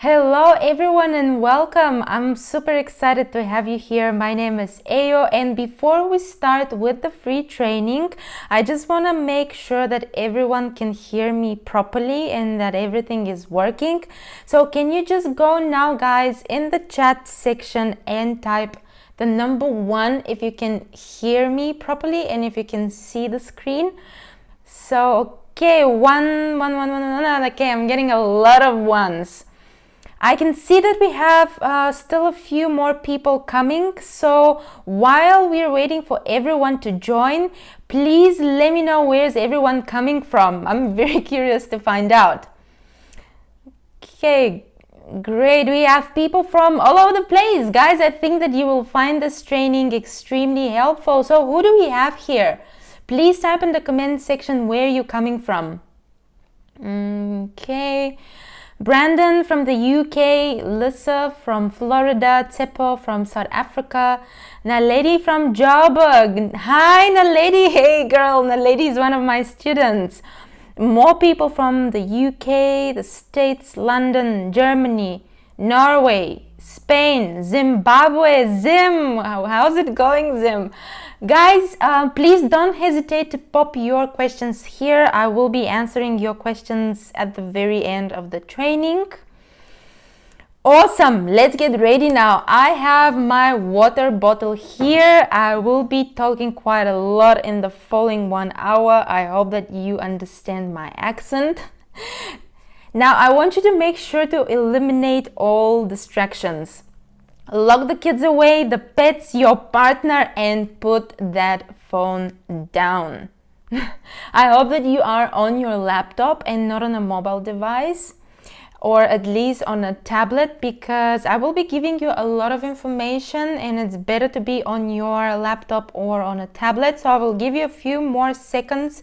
Hello everyone and welcome. I'm super excited to have you here. My name is Ayo, and before we start with the free training, I just want to make sure that everyone can hear me properly and that everything is working. So can you just go now, guys, in the chat section and type the number 1 if you can hear me properly and if you can see the screen. So okay, one. Okay, I'm getting a lot of ones. I can see that we have still a few more people coming. So while we're waiting for everyone to join, please let me know where's everyone coming from. I'm very curious to find out. Okay, great. We have people from all over the place. Guys, I think that you will find this training extremely helpful. So who do we have here? Please type in the comment section where you're coming from. Okay. Brandon from the UK, Lisa from Florida, Teppo from South Africa, Naledi from Joburg. Hi Naledi, hey girl, Naledi is one of my students. More people from the UK, the States, London, Germany, Norway, Spain, Zimbabwe. Zim, how's it going, Zim? Guys, please don't hesitate to pop your questions here. I will be answering your questions at the very end of the training. Awesome, let's get ready now. I have my water bottle here. I will be talking quite a lot in the following 1 hour. I hope that you understand my accent. Now, I want you to make sure to eliminate all distractions. Lock the kids away, the pets, your partner, and put that phone down. I hope that you are on your laptop and not on a mobile device, or at least on a tablet, because I will be giving you a lot of information and it's better to be on your laptop or on a tablet. So I will give you a few more seconds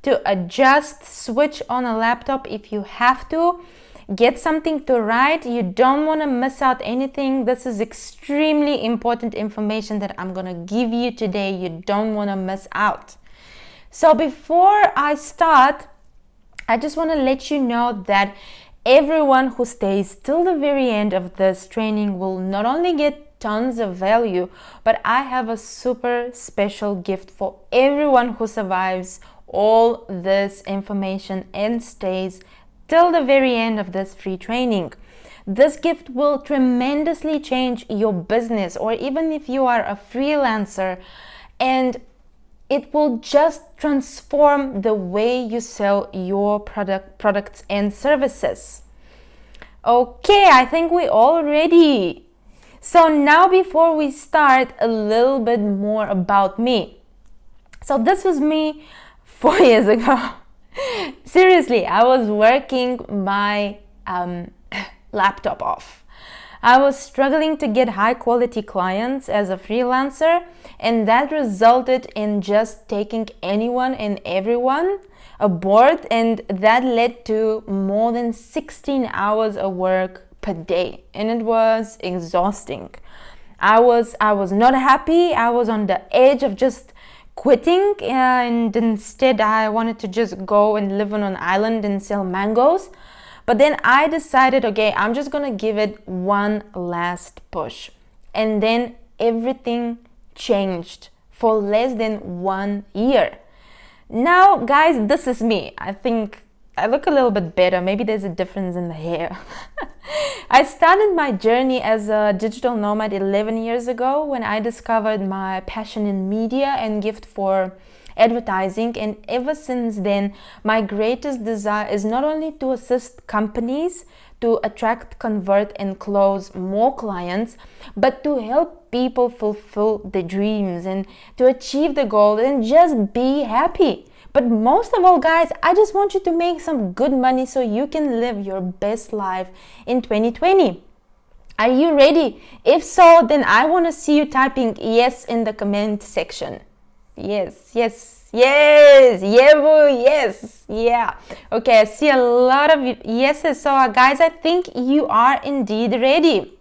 to adjust, switch on a laptop if you have to. Get something to write. You don't want to miss out anything. This is extremely important information that I'm going to give you today. You don't want to miss out. So before I start, I just want to let you know that everyone who stays till the very end of this training will not only get tons of value, but I have a super special gift for everyone who survives all this information and stays till the very end of this free training. This gift will tremendously change your business, or even if you are a freelancer, and it will just transform the way you sell your products and services. Okay, I think we're all ready. So now before we start, a little bit more about me. So this was me 4 years ago. Seriously, I was working my laptop off. I was struggling to get high quality clients as a freelancer, and that resulted in just taking anyone and everyone aboard, and that led to more than 16 hours of work per day, and it was exhausting. I was not happy. I was on the edge of just quitting, and instead I wanted to just go and live on an island and sell mangoes. But then I decided, okay, I'm just gonna give it one last push. And then everything changed for less than 1 year. Now, guys, this is me. I think I look a little bit better. Maybe there's a difference in the hair. I started my journey as a digital nomad 11 years ago when I discovered my passion in media and gift for advertising, and ever since then my greatest desire is not only to assist companies to attract, convert, and close more clients, but to help people fulfill their dreams and to achieve the goal and just be happy. But most of all, guys, I just want you to make some good money so you can live your best life in 2020. Are you ready? If so, then I want to see you typing yes in the comment section. Yes, yes, yes, yeah, boo, yes, yeah. Okay, I see a lot of yeses. So guys, I think you are indeed ready.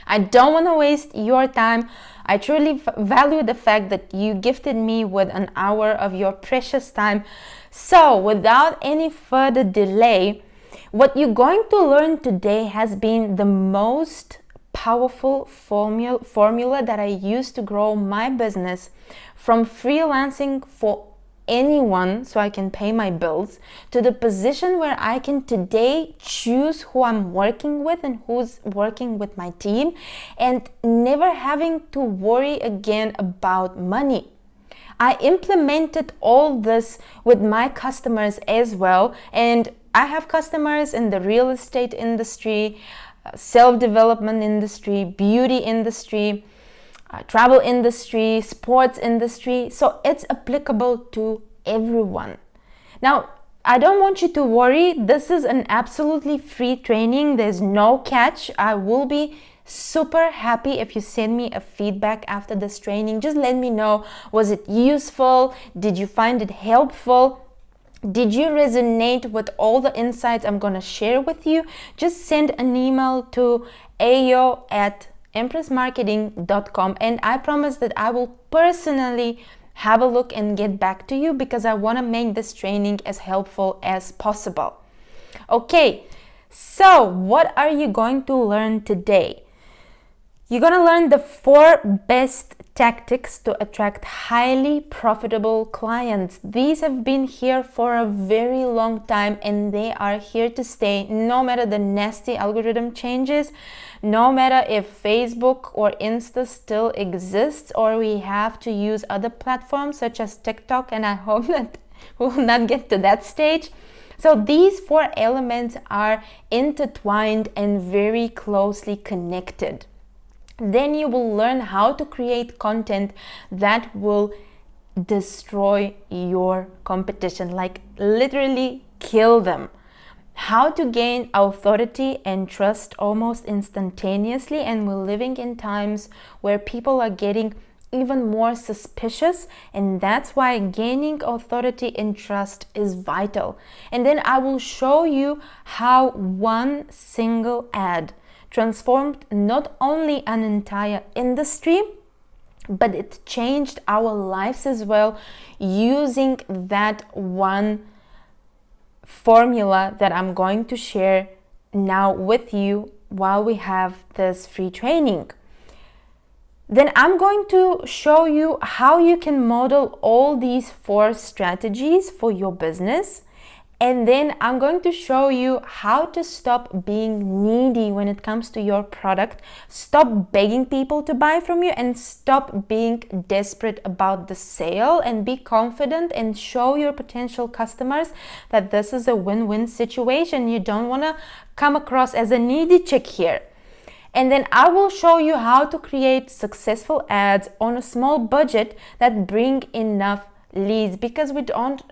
I don't want to waste your time. I truly value the fact that you gifted me with an hour of your precious time. So without any further delay, What you're going to learn today has been the most powerful formula that I used to grow my business from freelancing for anyone so I can pay my bills to the position where I can today choose who I'm working with and who's working with my team, and never having to worry again about money. I implemented all this with my customers as well, and I have customers in the real estate industry, self-development industry, beauty industry, travel industry, sports industry, so it's applicable to everyone. Now, I don't want you to worry. This is an absolutely free training. There's no catch. I will be super happy if you send me a feedback after this training. Just let me know, was it useful? Did you find it helpful? Did you resonate with all the insights I'm going to share with you? Just send an email to ayo@empressmarketing.com, and I promise that I will personally have a look and get back to you, because I want to make this training as helpful as possible. Okay, so what are you going to learn today? You're going to learn the 4 best tactics to attract highly profitable clients. These have been here for a very long time, and they are here to stay, no matter the nasty algorithm changes, no matter if Facebook or Insta still exists, or we have to use other platforms such as TikTok, and I hope that we will not get to that stage. So these 4 elements are intertwined and very closely connected. Then you will learn how to create content that will destroy your competition, like literally kill them. How to gain authority and trust almost instantaneously, and we're living in times where people are getting even more suspicious, and that's why gaining authority and trust is vital. And then I will show you how one single ad transformed not only an entire industry, but it changed our lives as well, using that one formula that I'm going to share now with you while we have this free training. Then I'm going to show you how you can model all these 4 strategies for your business. And then I'm going to show you how to stop being needy when it comes to your product, stop begging people to buy from you, and stop being desperate about the sale, and be confident and show your potential customers that this is a win-win situation. You don't want to come across as a needy chick here. And then I will show you how to create successful ads on a small budget that bring enough leads, because we don't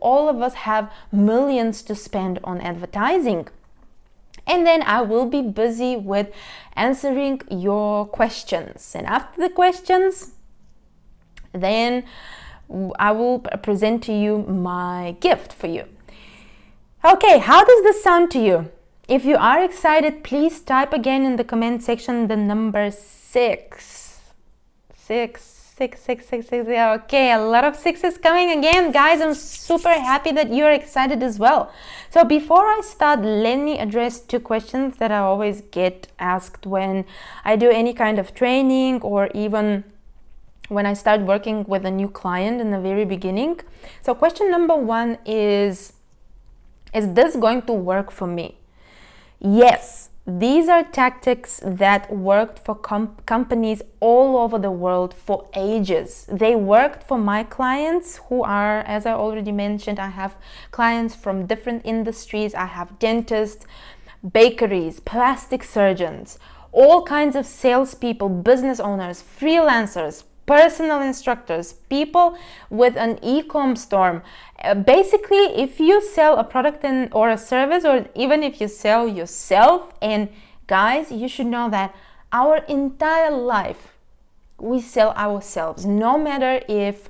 all of us have millions to spend on advertising. And then I will be busy with answering your questions, and after the questions, then I will present to you my gift for you. Okay, how does this sound to you? If you are excited, please type again in the comment section the number 6. 6. Okay, a lot of 6s coming again, guys. I'm super happy that you're excited as well. So before I start, let me address 2 questions that I always get asked when I do any kind of training, or even when I start working with a new client in the very beginning. So question number 1 is this going to work for me? Yes. These are tactics that worked for companies all over the world for ages. They worked for my clients, who are, as I already mentioned, I have clients from different industries. I have dentists, bakeries, plastic surgeons, all kinds of salespeople, business owners, freelancers, personal instructors, people with an e-com store. Basically, if you sell a product or a service, or even if you sell yourself, and guys, you should know that our entire life we sell ourselves, no matter if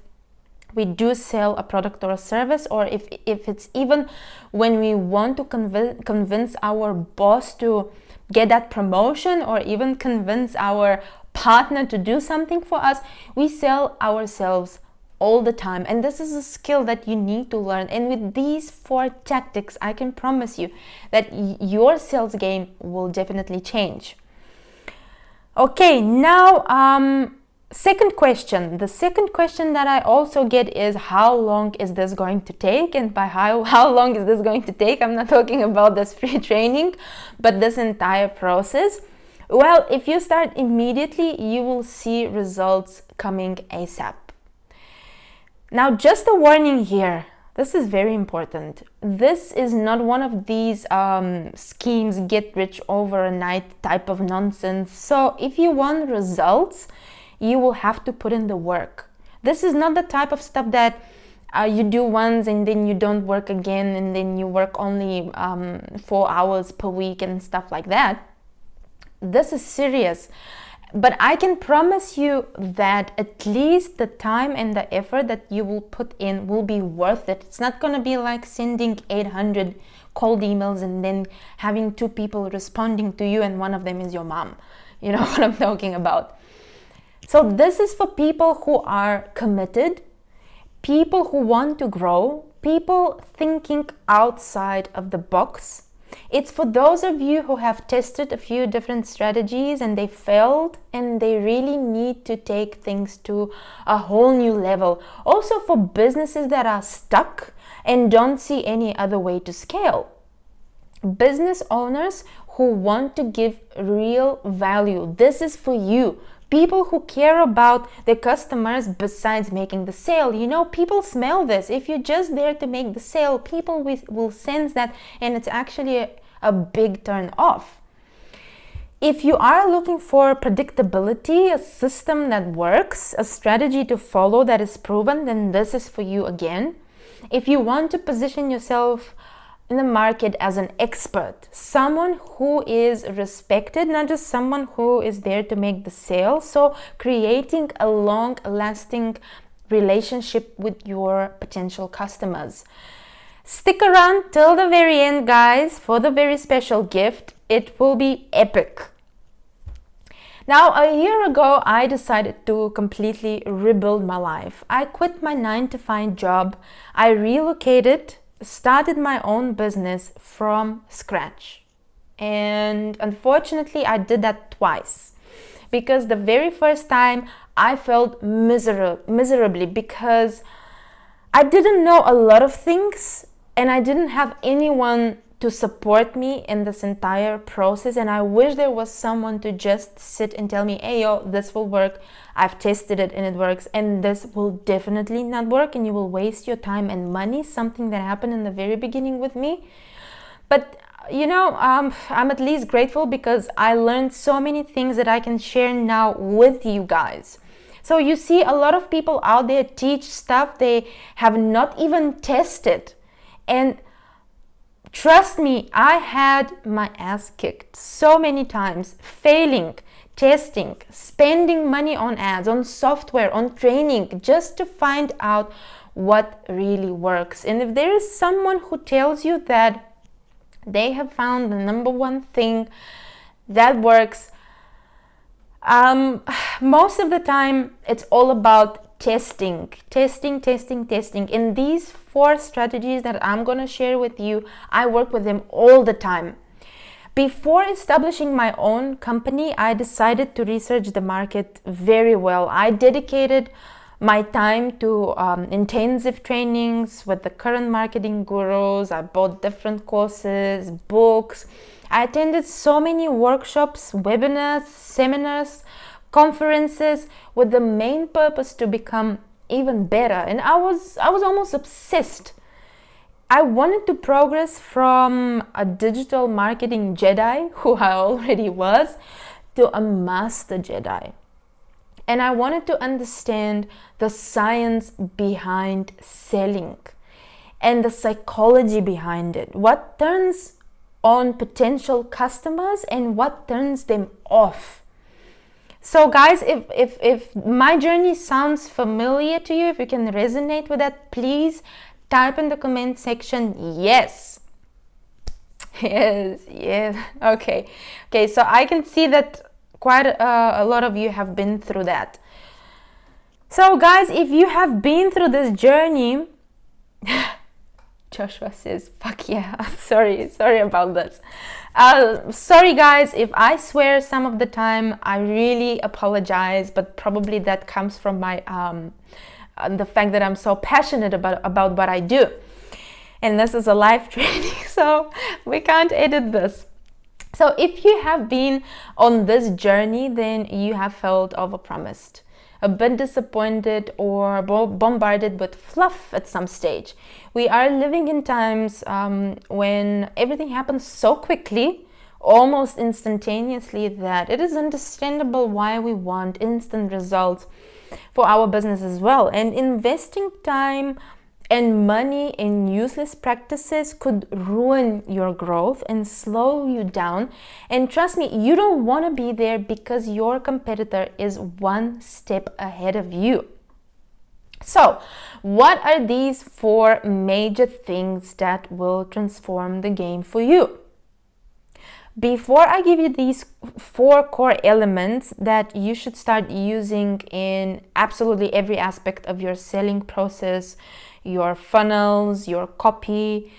we do sell a product or a service, or if it's even when we want to convince our boss to get that promotion, or even convince our partner to do something for us, we sell ourselves all the time, and this is a skill that you need to learn. And with these 4 tactics, I can promise you that your sales game will definitely change. Okay, now second question. The second question that I also get is, how long is this going to take? And by how long is this going to take, I'm not talking about this free training, but this entire process. Well, if you start immediately, you will see results coming ASAP. Now, just a warning here. This is very important. This is not one of these schemes, get rich overnight type of nonsense. So if you want results, you will have to put in the work. This is not the type of stuff that you do once and then you don't work again, and then you work only 4 hours per week and stuff like that. This is serious. But I can promise you that at least the time and the effort that you will put in will be worth it. It's not going to be like sending 800 cold emails and then having 2 people responding to you and one of them is your mom. You know what I'm talking about. So this is for people who are committed, people who want to grow, people thinking outside of the box. It's for those of you who have tested a few different strategies and they failed and they really need to take things to a whole new level. Also for businesses that are stuck and don't see any other way to scale. Business owners who want to give real value. This is for you. People who care about their customers besides making the sale. You know, people smell this. If you're just there to make the sale, people will sense that, and it's actually a big turn off. If you are looking for predictability, a system that works, a strategy to follow that is proven, then this is for you again. If you want to position yourself in the market as an expert, someone who is respected, not just someone who is there to make the sale. So creating a long-lasting relationship with your potential customers. Stick around till the very end, guys, for the very special gift. It will be epic. Now, a year ago, I decided to completely rebuild my life. I quit my 9-to-5 job. I relocated, started my own business from scratch. And unfortunately, I did that twice. Because the very first time, I felt miserably because I didn't know a lot of things and I didn't have anyone to support me in this entire process, and I wish there was someone to just sit and tell me, hey yo, this will work, I've tested it and it works, and this will definitely not work and you will waste your time and money, something that happened in the very beginning with me. But you know, I'm at least grateful because I learned so many things that I can share now with you guys. So you see, a lot of people out there teach stuff they have not even tested, and trust me, I had my ass kicked so many times, failing, testing, spending money on ads, on software, on training, just to find out what really works. And if there is someone who tells you that they have found the number one thing that works, most of the time it's all about testing. In these 4 strategies that I'm going to share with you, I work with them all the time. Before establishing my own company, I decided to research the market very well. I dedicated my time to intensive trainings with the current marketing gurus. I bought different courses, books. I attended so many workshops, webinars, seminars, conferences, with the main purpose to become even better. And I was almost obsessed. I wanted to progress from a digital marketing Jedi, who I already was, to a master Jedi. And I wanted to understand the science behind selling and the psychology behind it. What turns on potential customers and what turns them off. So guys, if my journey sounds familiar to you, if you can resonate with that, please type in the comment section, yes. Yes. Okay, so I can see that quite a lot of you have been through that. So guys, if you have been through this journey, Joshua says, fuck yeah. Sorry about this. Sorry guys, if I swear some of the time, I really apologize, but probably that comes from my the fact that I'm so passionate about what I do. And this is a live training, so we can't edit this. So if you have been on this journey, then you have felt overpromised, a bit disappointed, or bombarded with fluff at some stage. We are living in times when everything happens so quickly, almost instantaneously, that it is understandable why we want instant results for our business as well. And investing time and money in useless practices could ruin your growth and slow you down. And trust me, you don't want to be there because your competitor is one step ahead of you. So, what are these 4 major things that will transform the game for you? Before I give you these 4 core elements that you should start using in absolutely every aspect of your selling process, your funnels, your copy,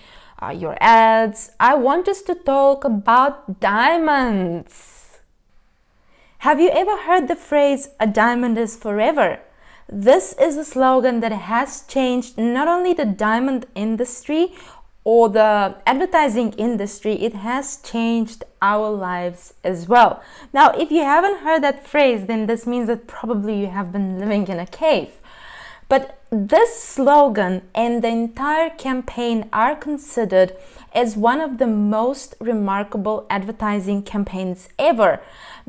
your ads, I want us to talk about diamonds. Have you ever heard the phrase, "a diamond is forever"? This is a slogan that has changed not only the diamond industry or the advertising industry, it has changed our lives as well. Now, if you haven't heard that phrase, then this means that probably you have been living in a cave. But this slogan and the entire campaign are considered as one of the most remarkable advertising campaigns ever.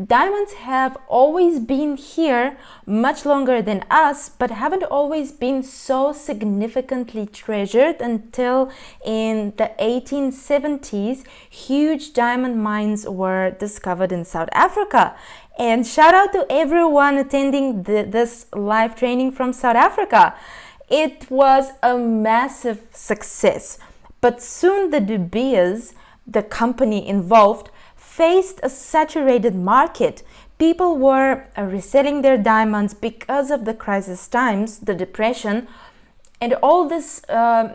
Diamonds have always been here much longer than us, but haven't always been so significantly treasured until in the 1870s, huge diamond mines were discovered in South Africa. And shout out to everyone attending this live training from South Africa. It was a massive success. But soon the De Beers, the company involved, faced a saturated market. People were reselling their diamonds because of the crisis times, the depression, and all this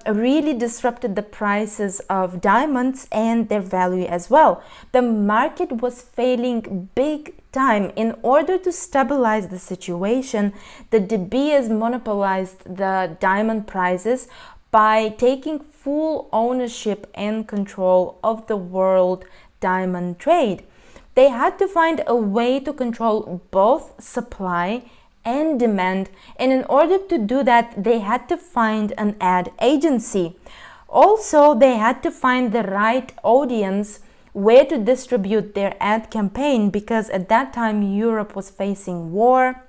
really disrupted the prices of diamonds and their value as well. The market was failing big time. In order to stabilize the situation, the De Beers monopolized the diamond prices by taking full ownership and control of the world diamond trade. They had to find a way to control both supply and demand, and in order to do that, they had to find an ad agency. Also, they had to find the right audience where to distribute their ad campaign, because at that time Europe was facing war,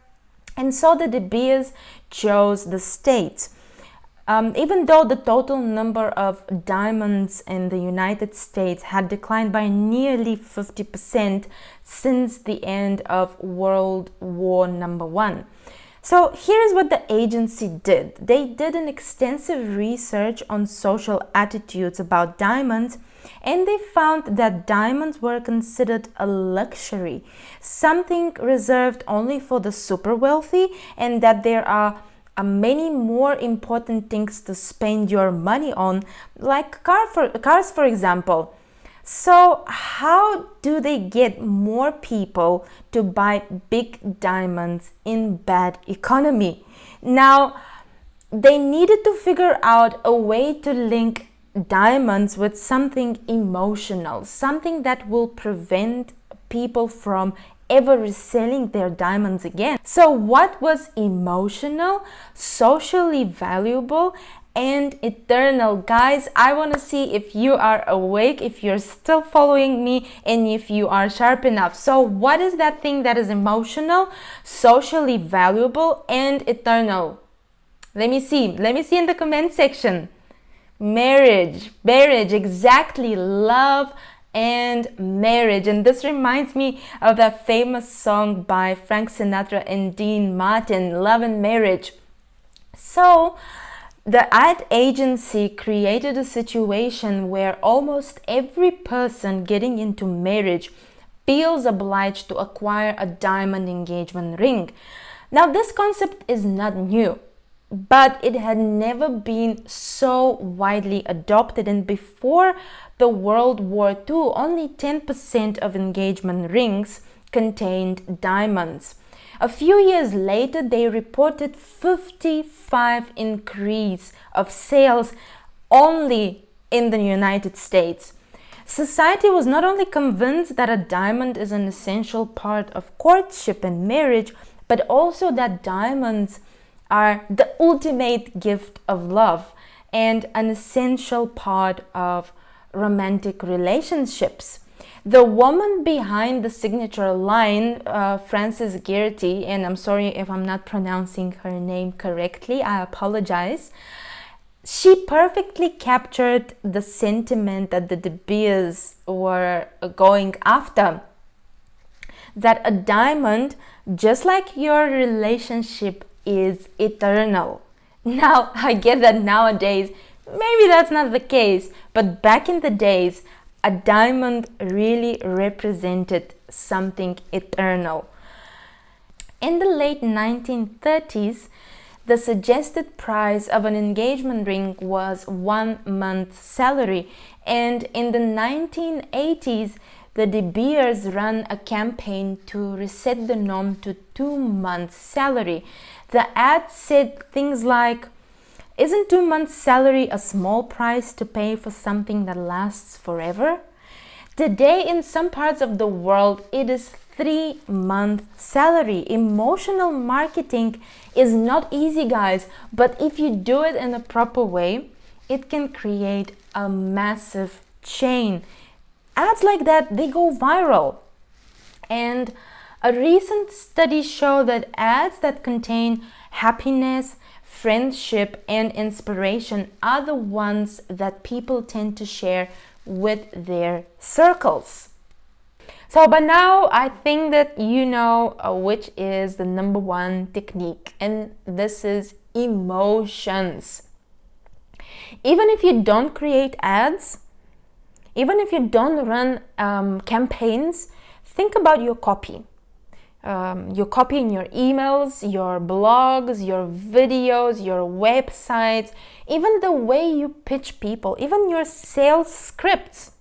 and so the De Beers chose the States. Even though the total number of diamonds in the United States had declined by nearly 50% since the end of World War I. So here's what the agency did. They did an extensive research on social attitudes about diamonds, and they found that diamonds were considered a luxury, something reserved only for the super wealthy, and that there are many more important things to spend your money on, like cars, for example. So how do they get more people to buy big diamonds in bad economy? Now, they needed to figure out a way to link diamonds with something emotional, something that will prevent people from ever reselling their diamonds again. So what was emotional, socially valuable, and eternal? Guys, I want to see if you are awake, if you're still following me, and if you are sharp enough. So what is that thing that is emotional, socially valuable, and eternal? Let me see in the comment section. Marriage, exactly. Love and marriage. And this reminds me of that famous song by Frank Sinatra and Dean Martin, Love and Marriage. So the ad agency created a situation where almost every person getting into marriage feels obliged to acquire a diamond engagement ring. Now, this concept is not new, but it had never been so widely adopted, and before the World War II, only 10% of engagement rings contained diamonds. A few years later, they reported 55% increase of sales only in the United States. Society was not only convinced that a diamond is an essential part of courtship and marriage, but also that diamonds are the ultimate gift of love and an essential part of romantic relationships. The woman behind the signature line, Frances Gerety, and I'm sorry if I'm not pronouncing her name correctly, I apologize. She perfectly captured the sentiment that the De Beers were going after. That a diamond, just like your relationship, is eternal. Now, I get that nowadays, maybe that's not the case, but back in the days, a diamond really represented something eternal. In the late 1930s, the suggested price of an engagement ring was 1 month's salary, and in the 1980s, the De Beers ran a campaign to reset the norm to 2 months' salary. The ad said things like, "Isn't 2 months' salary a small price to pay for something that lasts forever?" Today, in some parts of the world, it is 3 months' salary. Emotional marketing is not easy, guys, but if you do it in a proper way, it can create a massive chain. Ads like that, they go viral. And a recent study showed that ads that contain happiness, friendship, and inspiration are the ones that people tend to share with their circles. So by now, I think that you know which is the number one technique, and this is emotions. Even if you don't create ads, even if you don't run campaigns, think about your copy. Your copy in your emails, your blogs, your videos, your websites, even the way you pitch people, even your sales scripts.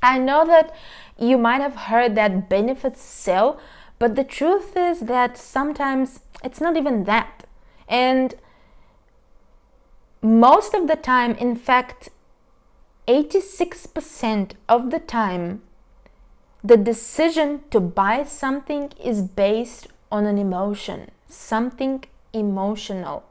I know that you might have heard that benefits sell, but the truth is that sometimes it's not even that. And most of the time, in fact, 86% of the time, the decision to buy something is based on an emotion, something emotional.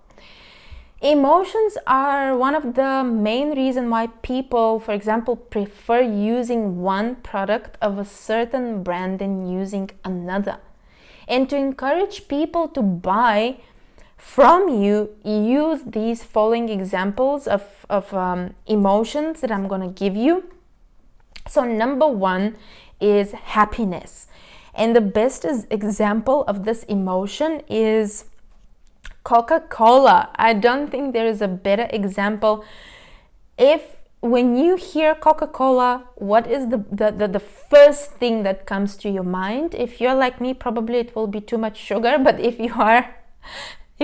Emotions are one of the main reasons why people, for example, prefer using one product of a certain brand than using another. And to encourage people to buy from you, use these following examples of emotions that I'm going to give you. So number one is happiness. And the best example of this emotion is Coca-Cola. I don't think there is a better example. When you hear Coca-Cola, what is the first thing that comes to your mind? If you're like me, probably it will be too much sugar, but if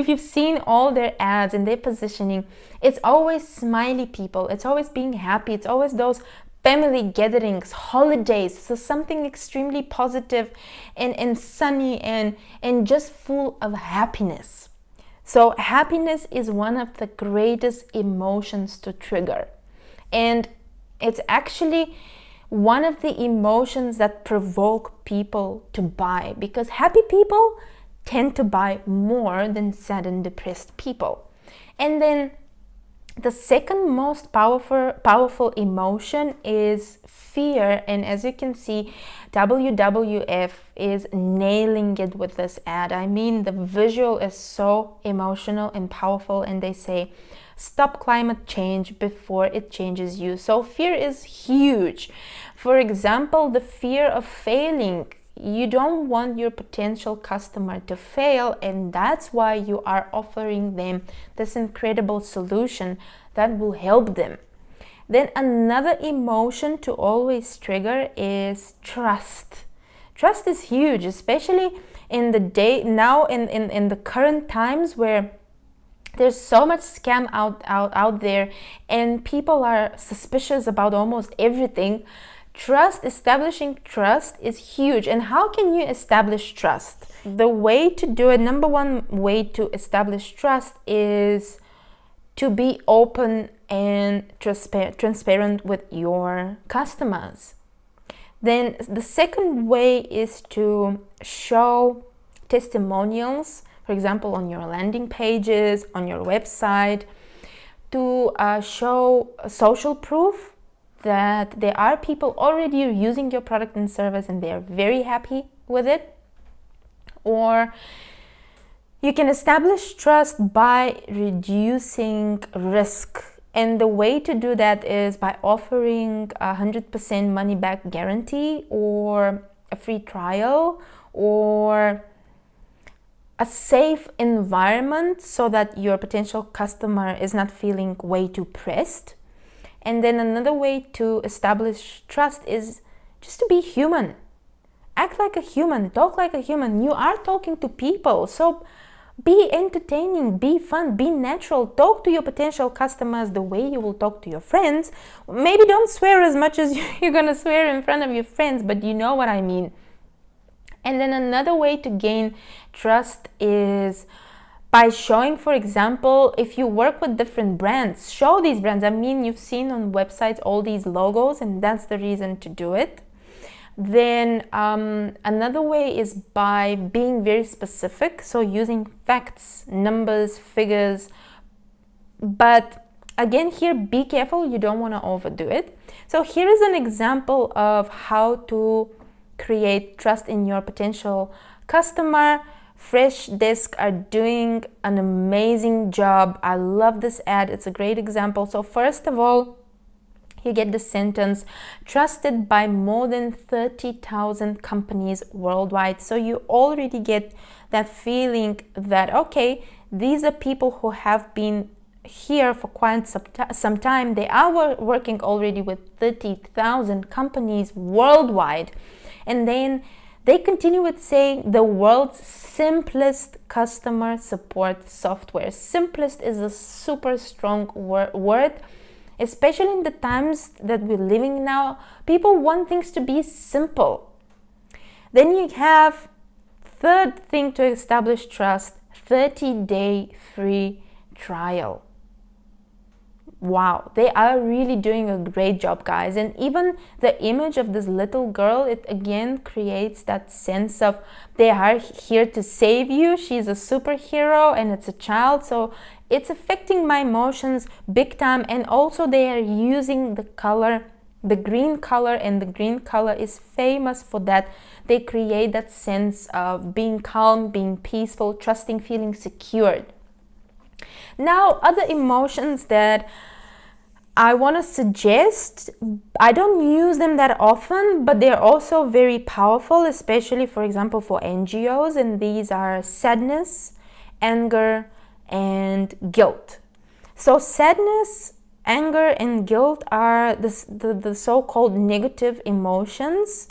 you've seen all their ads and their positioning, it's always smiley people, it's always being happy, it's always those family gatherings, holidays, so something extremely positive and sunny and just full of happiness. So happiness is one of the greatest emotions to trigger, and it's actually one of the emotions that provoke people to buy, because happy people tend to buy more than sad and depressed people. And then the second most powerful emotion is fear, and as you can see, WWF is nailing it with this ad. I mean, the visual is so emotional and powerful, and they say, stop climate change before it changes you. So fear is huge. For example, the fear of failing. You don't want your potential customer to fail, and that's why you are offering them this incredible solution that will help them. Then another emotion to always trigger is trust. Trust is huge, especially in the day now, in the current times where there's so much scam out there and people are suspicious about almost everything. Establishing trust is huge. And how can you establish trust? The way to do it, number one way to establish trust is to be open and transparent with your customers. Then the second way is to show testimonials, for example, on your landing pages, on your website, to show social proof that there are people already using your product and service and they're very happy with it. Or you can establish trust by reducing risk. And the way to do that is by offering 100% money back guarantee, or a free trial, or a safe environment so that your potential customer is not feeling way too pressed. And then another way to establish trust is just to be human. Act like a human, talk like a human. You are talking to people, so be entertaining, be fun, be natural. Talk to your potential customers the way you will talk to your friends. Maybe don't swear as much as you're gonna swear in front of your friends, but you know what I mean. And then another way to gain trust is by showing, for example, if you work with different brands, show these brands. I mean, you've seen on websites all these logos, and that's the reason to do it. Then another way is by being very specific, so using facts, numbers, figures. But again, here, be careful, you don't want to overdo it. So here is an example of how to create trust in your potential customer. Freshdesk are doing an amazing job. I love this ad, it's a great example. So first of all, you get the sentence, trusted by more than 30,000 companies worldwide. So you already get that feeling that, okay, these are people who have been here for quite some time. They are working already with 30,000 companies worldwide. And then they continue with saying the world's simplest customer support software. Simplest is a super strong word, especially in the times that we're living now. People want things to be simple. Then you have third thing to establish trust, 30-day free trial. Wow, they are really doing a great job, guys. And even the image of this little girl, it again creates that sense of they are here to save you. She's a superhero and it's a child, so it's affecting my emotions big time. And also they are using the color, the green color, and the green color is famous for that. They create that sense of being calm, being peaceful, trusting, feeling secured. Now, other emotions that I want to suggest, I don't use them that often, but they're also very powerful, especially, for example, for NGOs, and these are sadness, anger, and guilt. So sadness, anger, and guilt are the so-called negative emotions,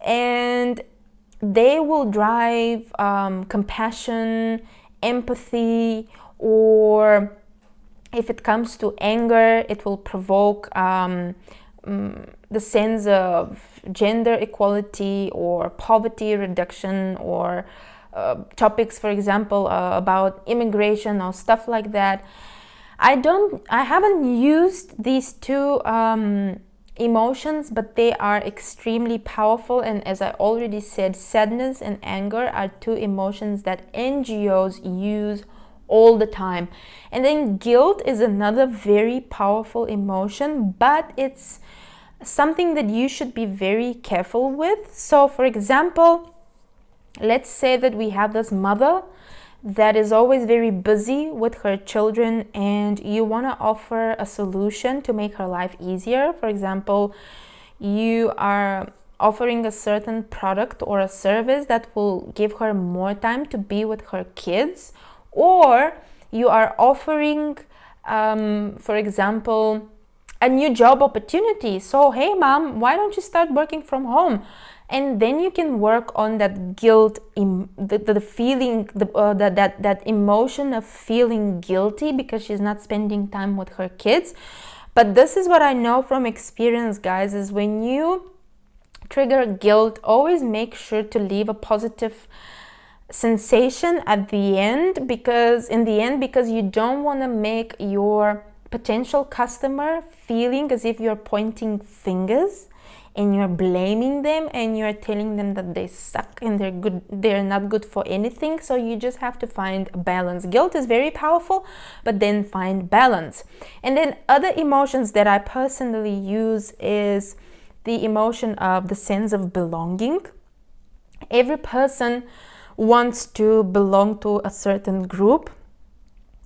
and they will drive compassion, empathy, or if it comes to anger, it will provoke the sense of gender equality or poverty reduction, or topics, for example, about immigration or stuff like that. I haven't used these two emotions, but they are extremely powerful. And as I already said, sadness and anger are two emotions that NGOs use all the time. And then guilt is another very powerful emotion, but it's something that you should be very careful with. So for example, let's say that we have this mother that is always very busy with her children, and you want to offer a solution to make her life easier. For example, you are offering a certain product or a service that will give her more time to be with her kids, or you are offering, for example, a new job opportunity. So, hey mom, why don't you start working from home? And then you can work on that guilt, the feeling, that emotion of feeling guilty because she's not spending time with her kids. But this is what I know from experience, guys, is when you trigger guilt, always make sure to leave a positive sensation at the end, because you don't want to make your potential customer feeling as if you're pointing fingers and you're blaming them and you're telling them that they suck and they're not good for anything. So you just have to find a balance. Guilt is very powerful, but then find balance. And then other emotions that I personally use is the emotion of the sense of belonging. Every person wants to belong to a certain group.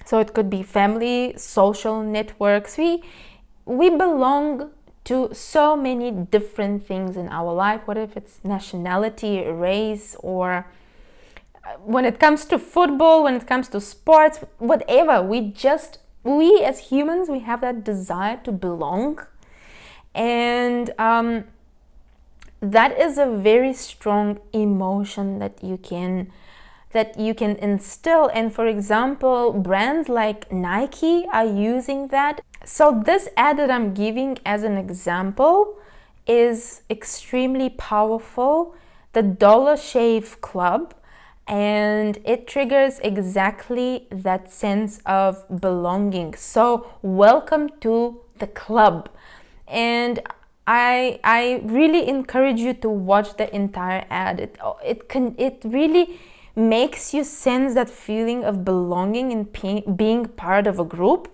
So it could be family, social networks. We belong to so many different things in our life, whether if it's nationality, race, or when it comes to football, when it comes to sports, whatever. We as humans, we have that desire to belong. And that is a very strong emotion that you can instill. And for example, brands like Nike are using that. So this ad that I'm giving as an example is extremely powerful, the Dollar Shave Club, and it triggers exactly that sense of belonging. So welcome to the club. And I really encourage you to watch the entire ad. It really makes you sense that feeling of belonging and being part of a group.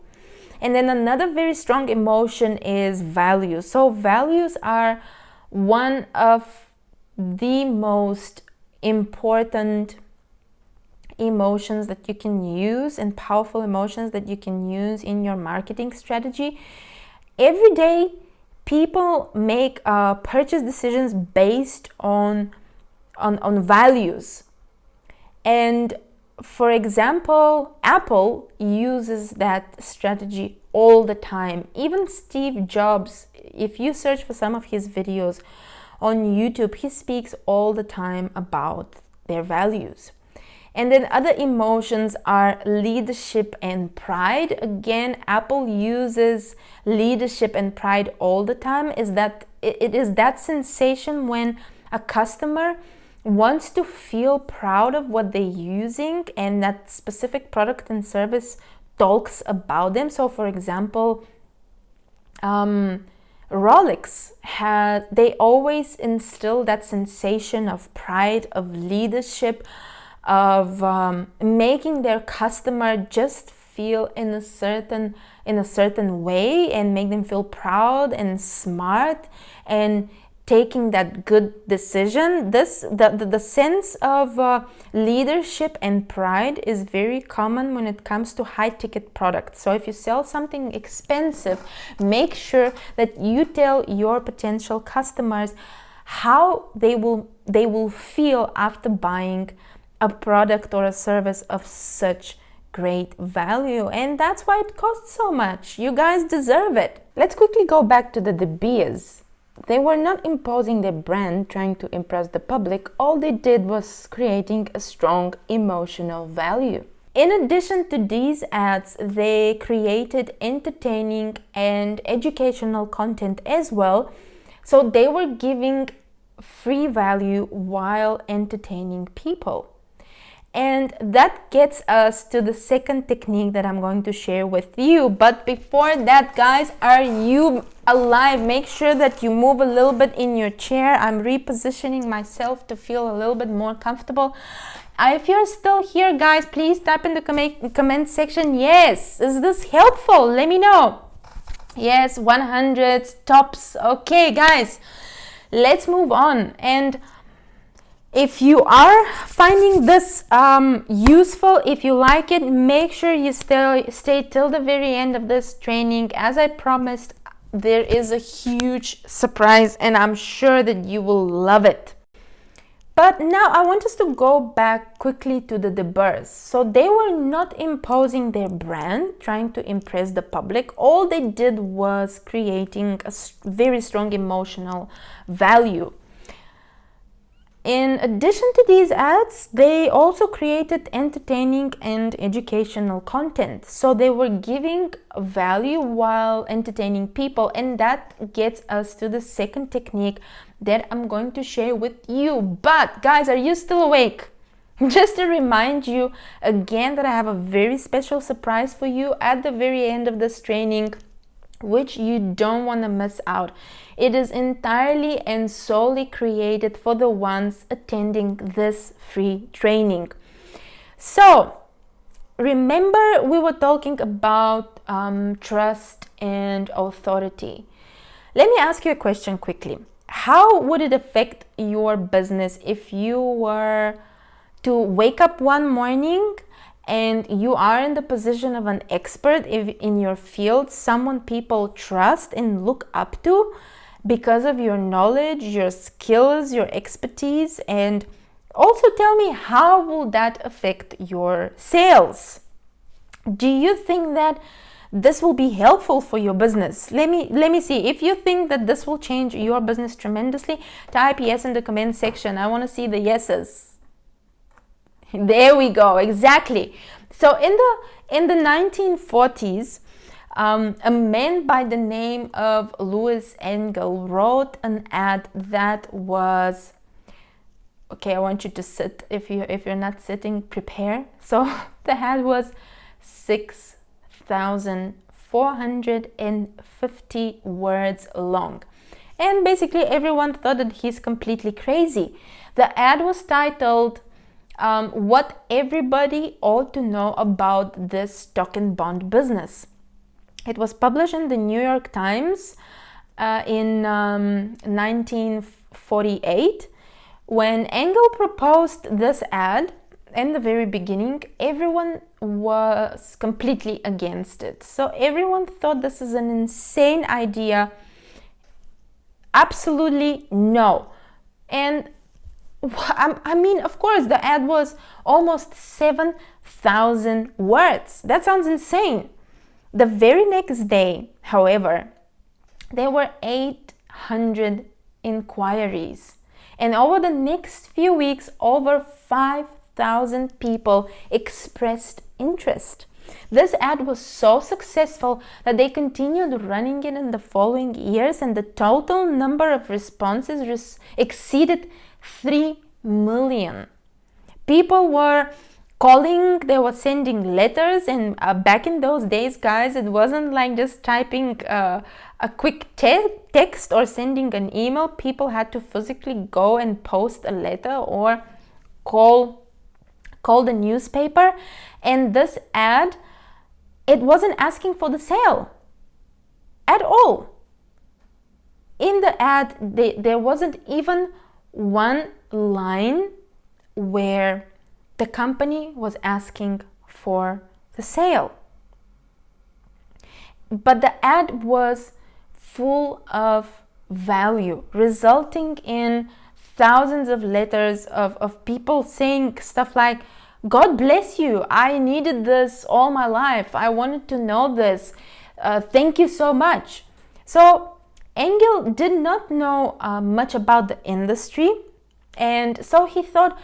And then another very strong emotion is values. So values are one of the most important emotions that you can use, and powerful emotions that you can use in your marketing strategy. Every day, people make purchase decisions based on values. And for example, Apple uses that strategy all the time. Even Steve Jobs, if you search for some of his videos on YouTube, he speaks all the time about their values. And then other emotions are leadership and pride. Again, Apple uses leadership and pride all the time. It is that sensation when a customer wants to feel proud of what they're using and that specific product and service talks about them. So for example, Rolex they always instill that sensation of pride, of leadership, of making their customer just feel in a certain way and make them feel proud and smart and taking that good decision. The sense of leadership and pride is very common when it comes to high ticket products. So if you sell something expensive, make sure that you tell your potential customers how they will feel after buying a product or a service of such great value. And that's why it costs so much. You guys deserve it. Let's quickly go back to the De Beers. They were not imposing their brand, trying to impress the public. All they did was creating a strong emotional value. In addition to these ads, they created entertaining and educational content as well. So they were giving free value while entertaining people. And that gets us to the second technique that I'm going to share with you. But before that, guys, are you alive? Make sure that you move a little bit in your chair. I'm repositioning myself to feel a little bit more comfortable. If you're still here, guys, please type in the comment section. Yes, is this helpful? Let me know. Yes, 100 tops. Okay, guys, let's move on. And if you are finding this useful, if you like it, make sure you stay till the very end of this training. As I promised, there is a huge surprise and I'm sure that you will love it. But now I want us to go back quickly to the De Beers. So they were not imposing their brand, trying to impress the public. All they did was creating a very strong emotional value. In addition to these ads, they also created entertaining and educational content. So they were giving value while entertaining people. And that gets us to the second technique that I'm going to share with you. But guys, are you still awake? Just to remind you again that I have a very special surprise for you at the very end of this training, which you don't want to miss out. It is entirely and solely created for the ones attending this free training. So remember, we were talking about trust and authority. Let me ask you a question quickly. How would it affect your business if you were to wake up one morning and you are in the position of an expert in your field, someone people trust and look up to because of your knowledge, your skills, your expertise? And also tell me, how will that affect your sales? Do you think that this will be helpful for your business? Let me see. If you think that this will change your business tremendously, type yes in the comment section. I want to see the yeses. There we go, exactly. So in the 1940s, a man by the name of Louis Engel wrote an ad that was, okay, I want you to sit. If you're not sitting, prepare. So the ad was 6,450 words long. And basically everyone thought that he's completely crazy. The ad was titled, what everybody ought to know about this stock and bond business. It was published in the New York Times in 1948. When Engel proposed this ad in the very beginning, everyone was completely against it. So everyone thought this is an insane idea. Absolutely no. And I mean, of course, the ad was almost 7,000 words. That sounds insane. The very next day, however, there were 800 inquiries. And over the next few weeks, over 5,000 people expressed interest. This ad was so successful that they continued running it in the following years, and the total number of responses exceeded 3 million. People were calling, they were sending letters, and back in those days, guys, it wasn't like just typing a quick text or sending an email. People had to physically go and post a letter or call the newspaper. And this ad, it wasn't asking for the sale at all. In the ad, there wasn't even one line where the company was asking for the sale. But the ad was full of value, resulting in thousands of letters of people saying stuff like, God bless you, I needed this all my life, I wanted to know this, thank you so much. So Engel did not know much about the industry, and so he thought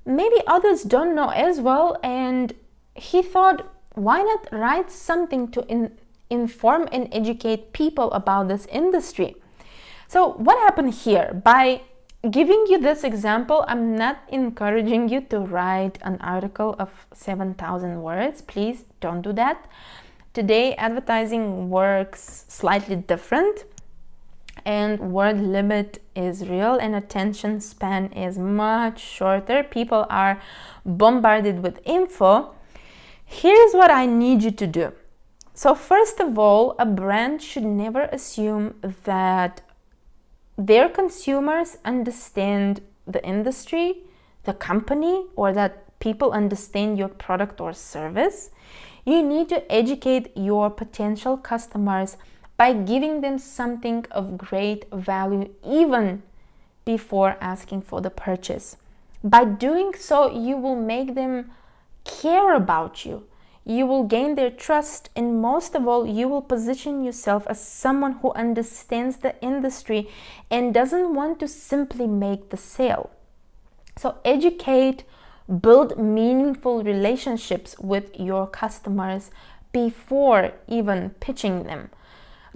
maybe others don't know as well, and he thought, why not write something to inform and educate people about this industry? So what happened here? By giving you this example, I'm not encouraging you to write an article of 7,000 words. Please don't do that. Today, advertising works slightly different, and word limit is real and attention span is much shorter. People are bombarded with info. Here's what I need you to do. So first of all, a brand should never assume that their consumers understand the industry, the company, or that people understand your product or service. You need to educate your potential customers by giving them something of great value even before asking for the purchase. By doing so, you will make them care about you. You will gain their trust, and most of all, you will position yourself as someone who understands the industry and doesn't want to simply make the sale. So educate, build meaningful relationships with your customers before even pitching them.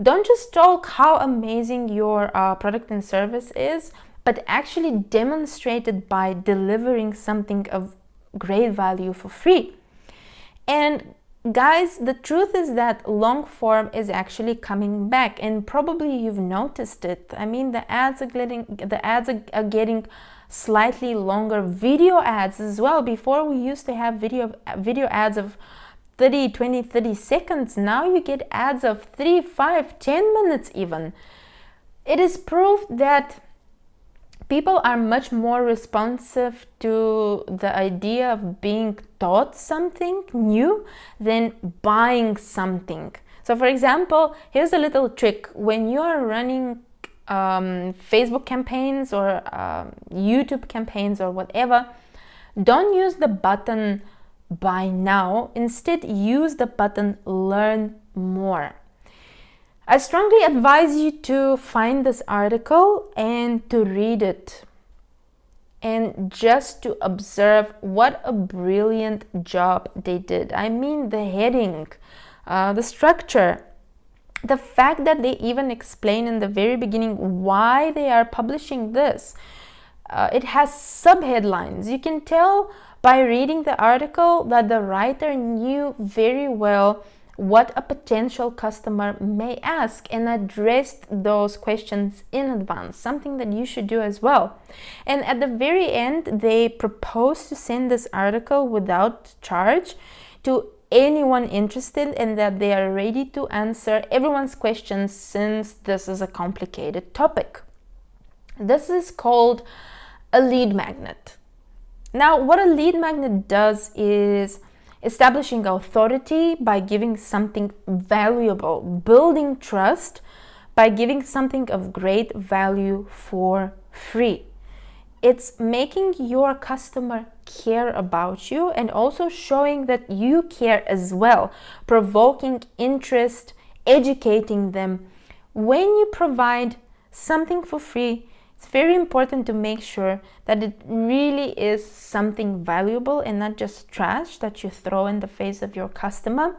Don't just talk how amazing your product and service is, but actually demonstrate it by delivering something of great value for free. And guys, the truth is that long form is actually coming back, and probably you've noticed it. I mean, the ads are getting slightly longer. Video ads as well. Before we used to have video ads of 30 seconds. Now you get ads of 3, 5, 10 minutes even. It is proof that people are much more responsive to the idea of being taught something new than buying something. So for example, here's a little trick. When you are running Facebook campaigns or YouTube campaigns or whatever, don't use the button buy now. Instead, use the button learn more. I strongly advise you to find this article and to read it and just to observe what a brilliant job they did. I mean, the heading, the structure, the fact that they even explain in the very beginning why they are publishing this. It has subheadlines. You can tell by reading the article that the writer knew very well what a potential customer may ask and addressed those questions in advance, something that you should do as well. And at the very end, they propose to send this article without charge to anyone interested, and that they are ready to answer everyone's questions since this is a complicated topic. This is called a lead magnet. Now, what a lead magnet does is establishing authority by giving something valuable, building trust by giving something of great value for free. It's making your customer care about you and also showing that you care as well, provoking interest, educating them. When you provide something for free, it's very important to make sure that it really is something valuable and not just trash that you throw in the face of your customer.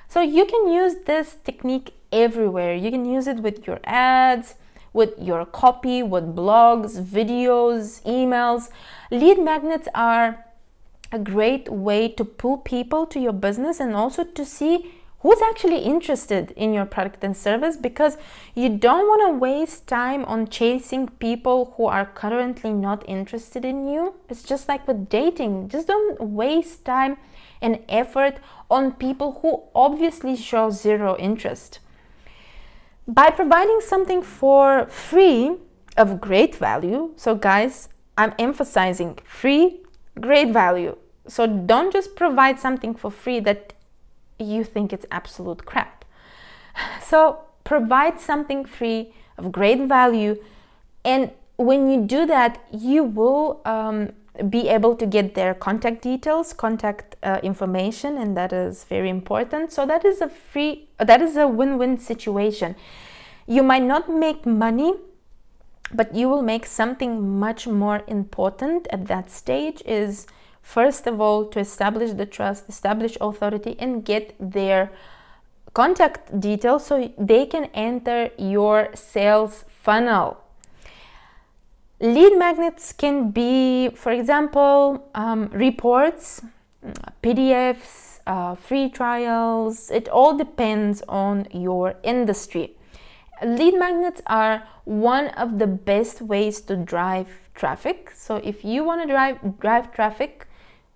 So you can use this technique everywhere. You can use it with your ads, with your copy, with blogs, videos, emails. Lead magnets are a great way to pull people to your business and also to see who's actually interested in your product and service, because you don't want to waste time on chasing people who are currently not interested in you. It's just like with dating. Just don't waste time and effort on people who obviously show zero interest. By providing something for free of great value, so guys, I'm emphasizing free, great value. So don't just provide something for free that you think it's absolute crap. So provide something free of great value, and when you do that, you will be able to get their contact details, contact information, and that is very important. So that is a win-win situation. You might not make money, but you will make something much more important at that stage. Is first of all to establish the trust, establish authority, and get their contact details so they can enter your sales funnel. Lead magnets can be, for example, reports, PDFs, free trials. It all depends on your industry. Lead magnets are one of the best ways to drive traffic. So if you want to drive traffic,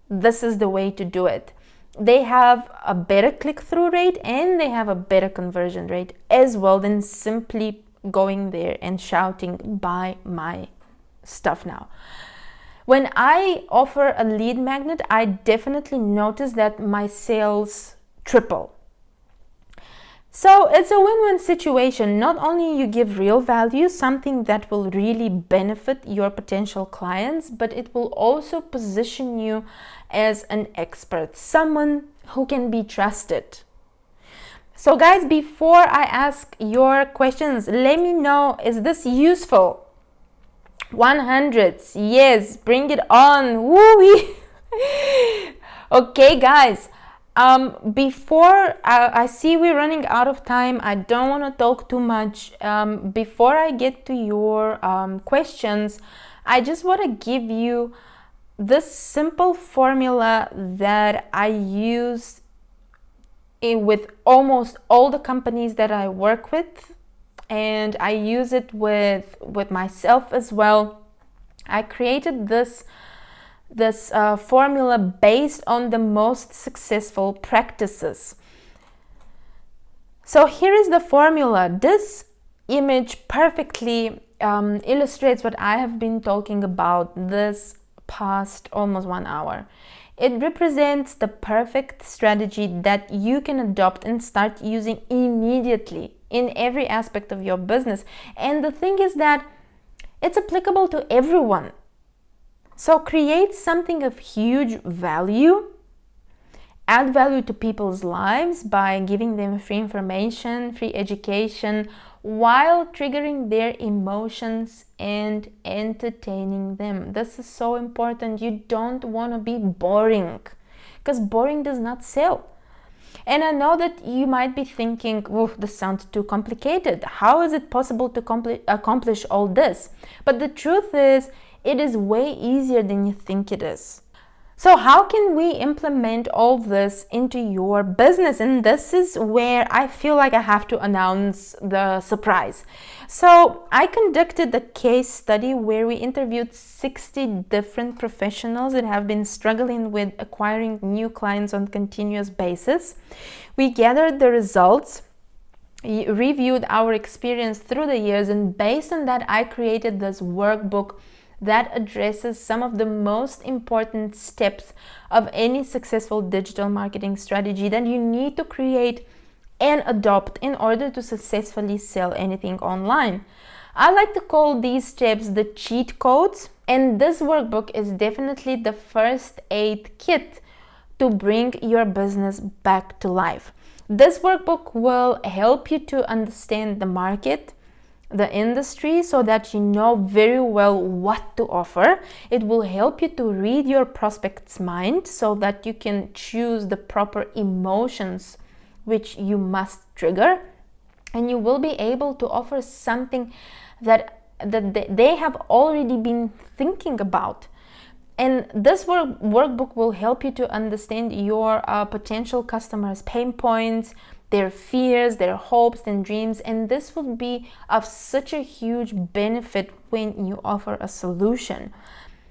this is the way to do it. They have a better click-through rate and they have a better conversion rate as well than simply going there and shouting, buy my stuff now. When I offer a lead magnet, I definitely notice that my sales triple. So it's a win-win situation. Not only you give real value, something that will really benefit your potential clients, but it will also position you as an expert, someone who can be trusted. So guys, before I ask your questions, let me know, is this useful? 100s. Yes, bring it on. Woo-wee. Okay, guys. Before I see we're running out of time, I don't want to talk too much. Before I get to your questions, I just want to give you this simple formula that I use with almost all the companies that I work with, and I use it with myself as well. I created this formula based on the most successful practices. So here is the formula. This image perfectly illustrates what I have been talking about this past almost 1 hour. It represents the perfect strategy that you can adopt and start using immediately in every aspect of your business. And the thing is that it's applicable to everyone. So create something of huge value, add value to people's lives by giving them free information, free education, while triggering their emotions and entertaining them. This is so important. You don't want to be boring, because boring does not sell. And I know that you might be thinking, oh, this sounds too complicated. How is it possible to accomplish all this? But the truth is, it is way easier than you think it is. So how can we implement all this into your business? And this is where I feel like I have to announce the surprise. So I conducted a case study where we interviewed 60 different professionals that have been struggling with acquiring new clients on a continuous basis. We gathered the results, reviewed our experience through the years, and based on that, I created this workbook that addresses some of the most important steps of any successful digital marketing strategy that you need to create and adopt in order to successfully sell anything online. I like to call these steps the cheat codes, and this workbook is definitely the first aid kit to bring your business back to life. This workbook will help you to understand the market, the industry, so that you know very well what to offer. It will help you to read your prospect's mind so that you can choose the proper emotions which you must trigger, and you will be able to offer something that they have already been thinking about. And this workbook will help you to understand your potential customers' pain points, their fears, their hopes and dreams, and this will be of such a huge benefit when you offer a solution.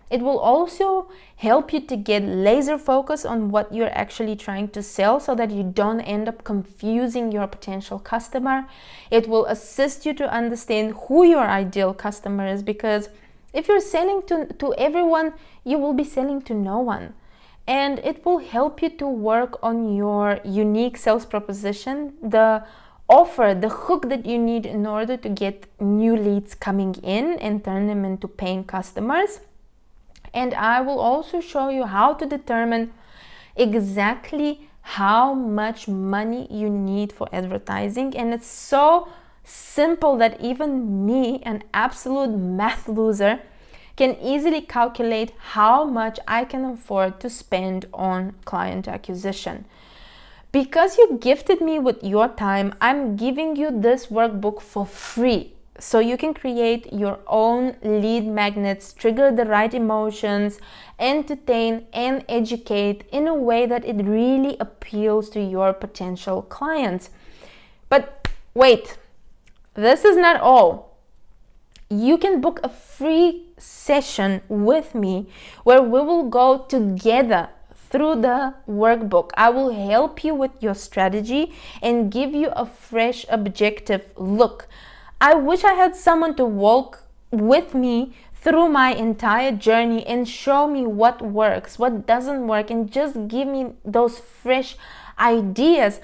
It will also help you to get laser focus on what you're actually trying to sell so that you don't end up confusing your potential customer. It will assist you to understand who your ideal customer is, because if you're selling to everyone, you will be selling to no one. And it will help you to work on your unique sales proposition, the offer, the hook that you need in order to get new leads coming in and turn them into paying customers. And I will also show you how to determine exactly how much money you need for advertising. And it's so simple that even me, an absolute math loser, can easily calculate how much I can afford to spend on client acquisition. Because you gifted me with your time, I'm giving you this workbook for free, so you can create your own lead magnets, trigger the right emotions, entertain and educate in a way that it really appeals to your potential clients. But wait, this is not all. You can book a free session with me where we will go together through the workbook. I will help you with your strategy and give you a fresh, objective look. I wish I had someone to walk with me through my entire journey and show me what works, what doesn't work, and just give me those fresh ideas.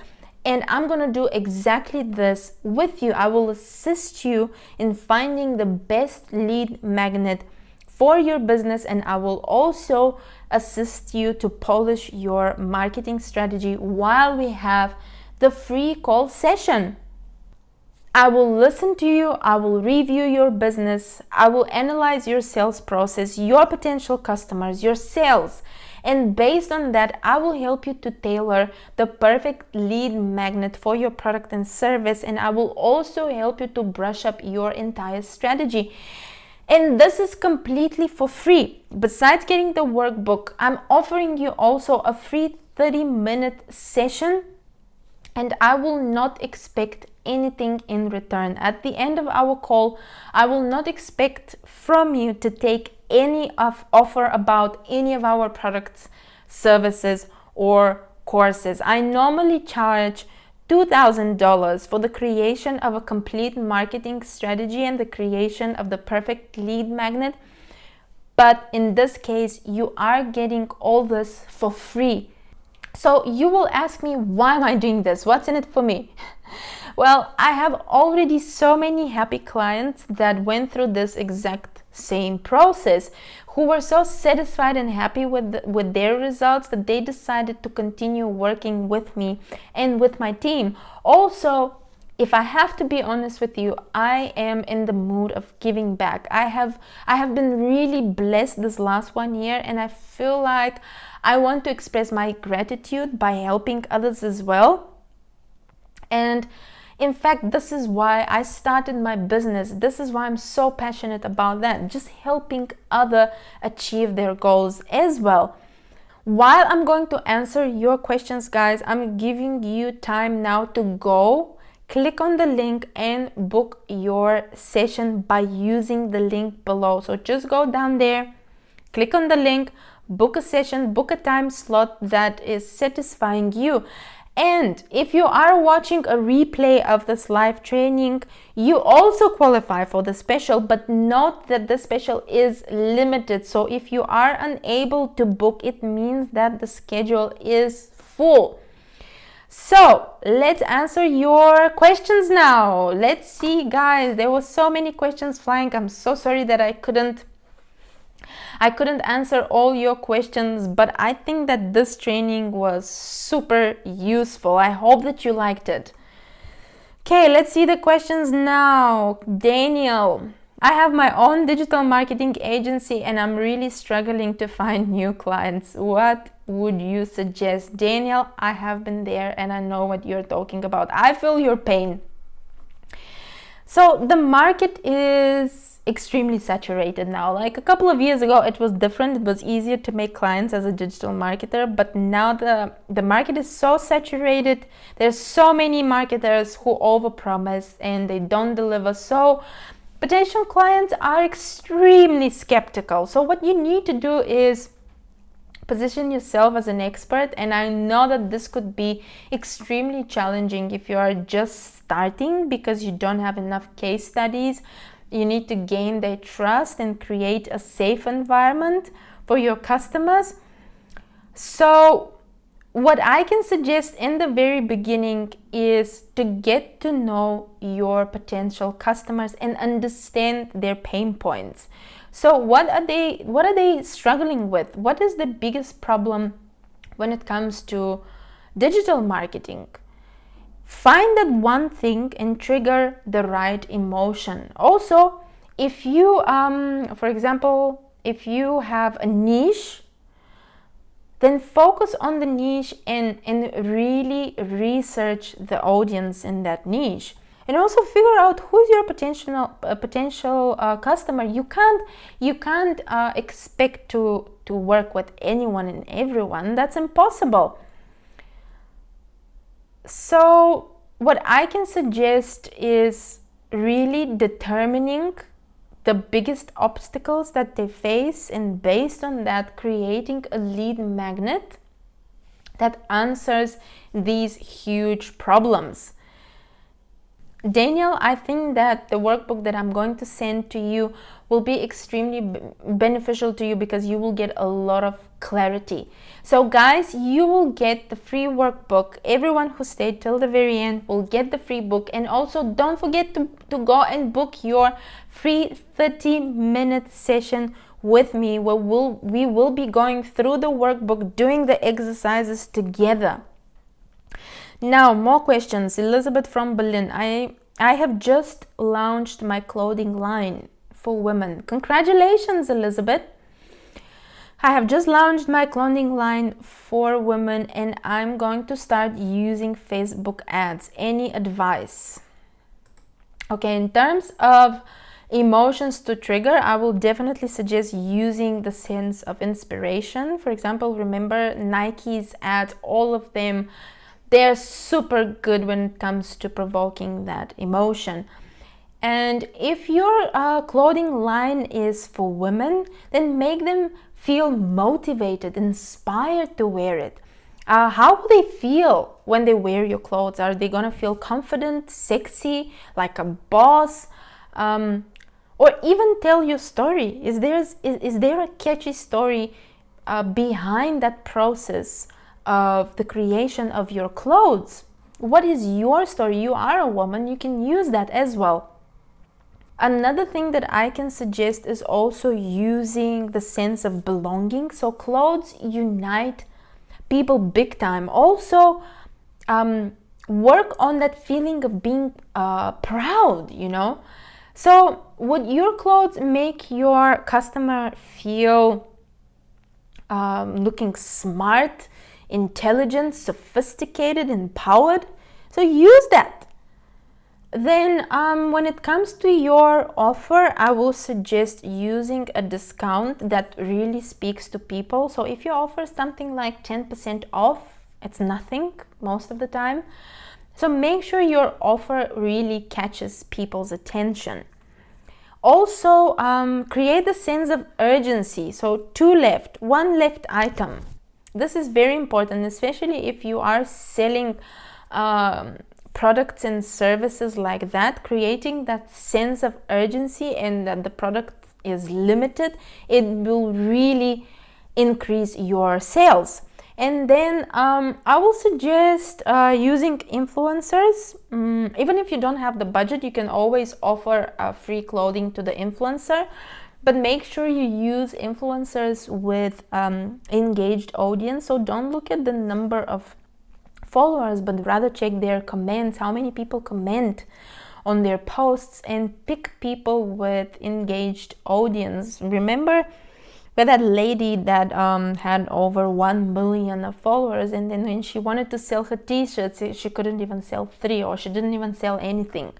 And I'm gonna do exactly this with you. I will assist you in finding the best lead magnet for your business, and I will also assist you to polish your marketing strategy while we have the free call session. I will listen to you, I will review your business, I will analyze your sales process, your potential customers, your sales, and based on that, I will help you to tailor the perfect lead magnet for your product and service, and I will also help you to brush up your entire strategy. And this is completely for free. Besides getting the workbook, I'm offering you also a free 30-minute session, and I will not expect anything in return. At the end of our call, I will not expect from you to take any offer about any of our products, services, or courses. I normally charge $2,000 for the creation of a complete marketing strategy and the creation of the perfect lead magnet. But in this case, you are getting all this for free. So you will ask me, why am I doing this? What's in it for me? Well, I have already so many happy clients that went through this exact same process, who were so satisfied and happy with their results that they decided to continue working with me and with my team. Also, if I have to be honest with you, I am in the mood of giving back. I have been really blessed this last 1 year, and I feel like I want to express my gratitude by helping others as well. And in fact, this is why I started my business. This is why I'm so passionate about that, just helping others achieve their goals as well. While I'm going to answer your questions, guys, I'm giving you time now to go click on the link and book your session by using the link below. So just go down there, click on the link, book a session, book a time slot that is satisfying you. And if you are watching a replay of this live training, you also qualify for the special, but note that the special is limited. So if you are unable to book, it means that the schedule is full. So let's answer your questions now. Let's see, guys, there were so many questions flying. I'm so sorry that I couldn't answer all your questions, but I think that this training was super useful. I hope that you liked it. Okay, let's see the questions now. Daniel, I have my own digital marketing agency and I'm really struggling to find new clients. What would you suggest? Daniel, I have been there and I know what you're talking about. I feel your pain. So the market is extremely saturated now. Like a couple of years ago, it was different. It was easier to make clients as a digital marketer, but now the market is so saturated. There's so many marketers who overpromise and they don't deliver. So potential clients are extremely skeptical. So what you need to do is position yourself as an expert, and I know that this could be extremely challenging if you are just starting because you don't have enough case studies. You need to gain their trust and create a safe environment for your customers. So what I can suggest in the very beginning is to get to know your potential customers and understand their pain points. So what are they struggling with? What is the biggest problem when it comes to digital marketing? Find that one thing and trigger the right emotion. Also, if you, for example, if you have a niche, then focus on the niche and really research the audience in that niche. And also figure out who's your potential customer. You can't expect to work with anyone and everyone. That's impossible. So what I can suggest is really determining the biggest obstacles that they face, and based on that, creating a lead magnet that answers these huge problems. Daniel, I think that the workbook that I'm going to send to you will be extremely beneficial to you because you will get a lot of clarity. So guys, you will get the free workbook. Everyone who stayed till the very end will get the free book. And also don't forget to go and book your free 30-minute session with me where we will be going through the workbook, doing the exercises together. Now, more questions. Elizabeth from Berlin. I I have just launched my clothing line for women. Congratulations, Elizabeth. I have just launched my clothing line for women, and I'm going to start using Facebook ads. Any advice? Okay, in terms of emotions to trigger, I will definitely suggest using the sense of inspiration. For example, remember Nike's ads, all of them, they're super good when it comes to provoking that emotion. And if your clothing line is for women, then make them feel motivated, inspired to wear it. How will they feel when they wear your clothes? Are they gonna feel confident, sexy, like a boss? Or even tell your story. Is there a catchy story behind that process of the creation of your clothes? What is your story? You are a woman, you can use that as well. Another thing that I can suggest is also using the sense of belonging. So clothes unite people big time. Also, work on that feeling of being proud, you know. So would your clothes make your customer feel looking smart, intelligent, sophisticated, empowered? So use that. Then when it comes to your offer, I will suggest using a discount that really speaks to people. So if you offer something like 10% off, it's nothing most of the time. So make sure your offer really catches people's attention. Also, create the sense of urgency. So 2 left, 1 left item. This is very important, especially if you are selling products and services like that. Creating that sense of urgency and that the product is limited, it will really increase your sales. And then I will suggest using influencers. Even if you don't have the budget, you can always offer free clothing to the influencer, but make sure you use influencers with engaged audience. So don't look at the number of followers, but rather check their comments, how many people comment on their posts, and pick people with engaged audience. Remember with that lady that had over 1 million of followers, and then when she wanted to sell her t-shirts, she couldn't even sell 3, or she didn't even sell anything.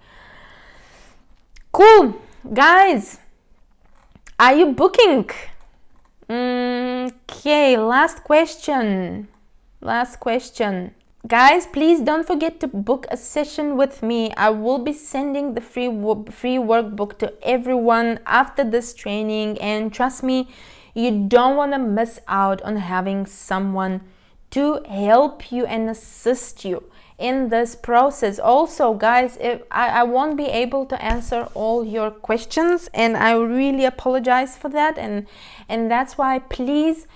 Cool, guys, are you booking? Okay, last question. Guys, please don't forget to book a session with me. I will be sending the free workbook to everyone after this training, and trust me, you don't want to miss out on having someone to help you and assist you in this process. Also, guys, if I won't be able to answer all your questions, and I really apologize for that, and that's why please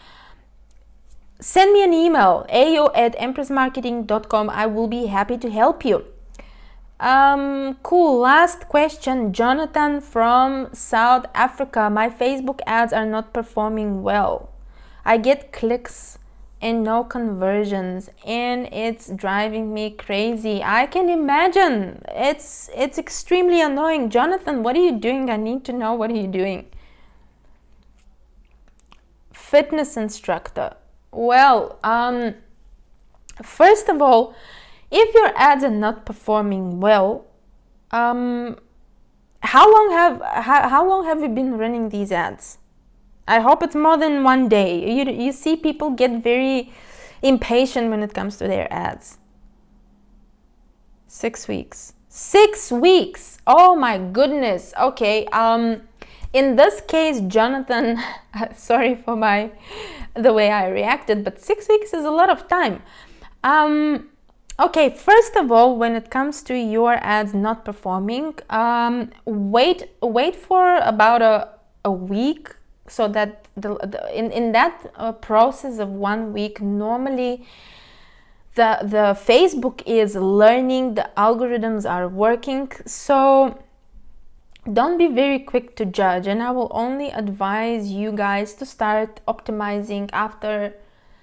send me an email, ao@empressmarketing.com. I will be happy to help you. Cool, last question. Jonathan from South Africa. My Facebook ads are not performing well. I get clicks and no conversions, and it's driving me crazy. I can imagine. It's extremely annoying. Jonathan, what are you doing? I need to know, what are you doing? Fitness instructor. Well, first of all, if your ads are not performing well, how long have you been running these ads? I hope it's more than 1 day. You see, people get very impatient when it comes to their ads. 6 weeks. 6 weeks. Oh my goodness. Okay. In this case, Jonathan, sorry for the way I reacted, but 6 weeks is a lot of time. Okay, first of all, when it comes to your ads not performing, wait for about a week, so that in that process of 1 week, normally the Facebook is learning, the algorithms are working. So don't be very quick to judge, and I will only advise you guys to start optimizing after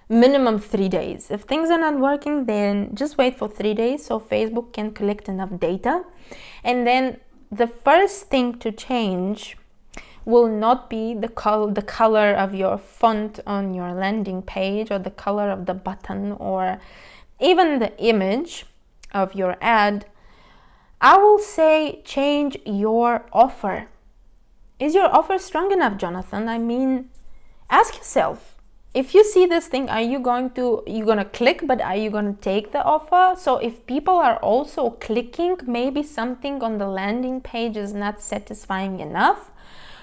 minimum 3 days. If things are not working, then just wait for 3 days so Facebook can collect enough data. And then the first thing to change will not be the color of your font on your landing page, or the color of the button, or even the image of your ad. I will say change your offer. Is your offer strong enough, Jonathan? I mean, ask yourself, if you see this thing, you're gonna click, but are you gonna take the offer? So if people are also clicking, maybe something on the landing page is not satisfying enough,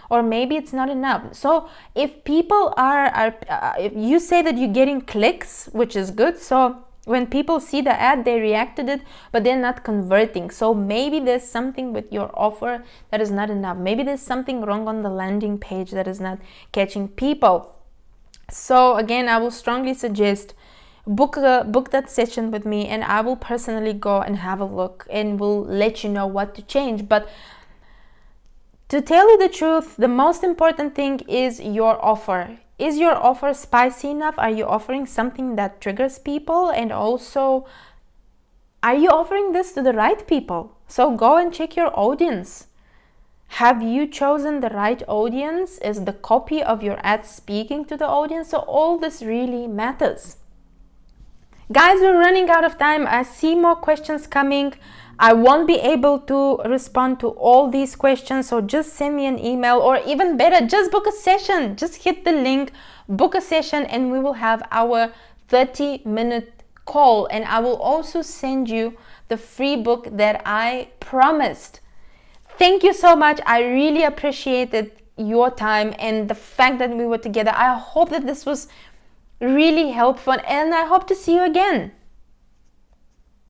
or maybe it's not enough. So if people if you say that you're getting clicks, which is good, so when people see the ad, they reacted it, but they're not converting. So maybe there's something with your offer that is not enough. Maybe there's something wrong on the landing page that is not catching people. So again, I will strongly suggest book that session with me, and I will personally go and have a look and will let you know what to change. But to tell you the truth, the most important thing is your offer. Is your offer spicy enough? Are you offering something that triggers people? And also, are you offering this to the right people? So go and check your audience. Have you chosen the right audience? Is the copy of your ad speaking to the audience? So all this really matters. Guys, we're running out of time. I see more questions coming. I won't be able to respond to all these questions, so just send me an email, or even better, just book a session. Just hit the link, book a session, and we will have our 30-minute call. And I will also send you the free book that I promised. Thank you so much. I really appreciated your time and the fact that we were together. I hope that this was really helpful, and I hope to see you again.